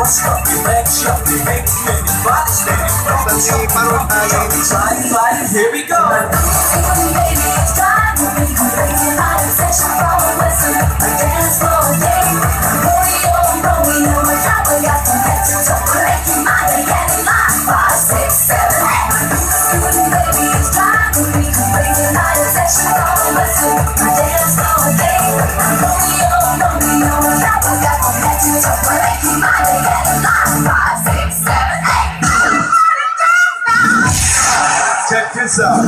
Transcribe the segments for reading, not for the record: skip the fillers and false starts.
Here we go. Baby, it's time to be complete. My obsession from a western, a dance floor day. Romeo, my top, I got some pictures of breaking my day. Getting lost, 5, 6, 7, 8. Baby, it's time to be complete. My obsession from a western, a dance floor day. Romeo, my top, I got some pictures of breaking my day. Getting lost, 5, 6, 7, 8. Check this out.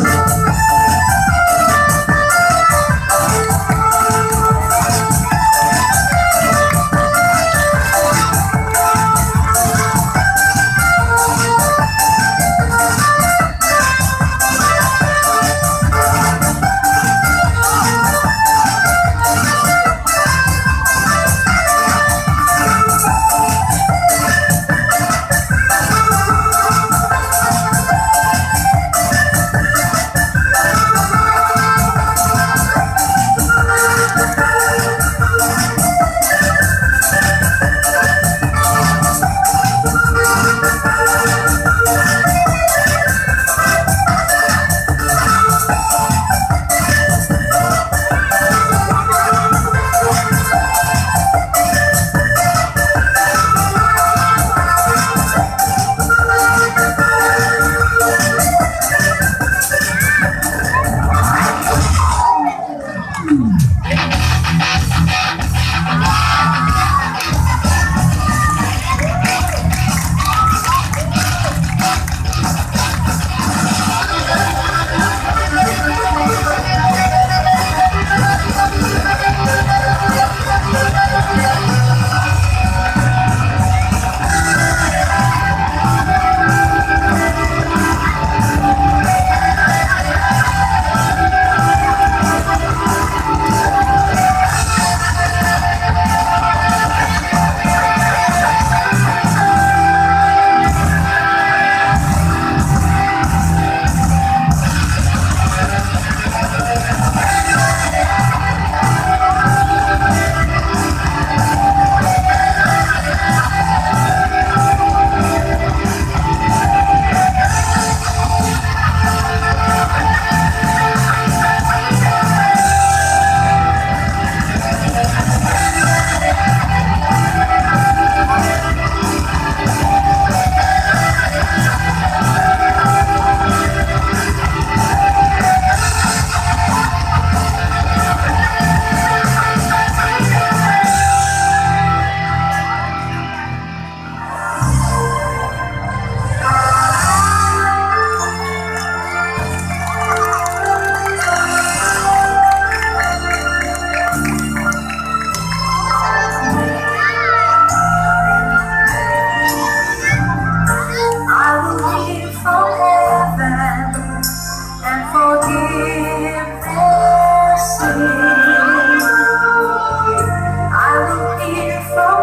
I will hear from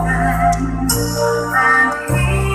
heaven and hear.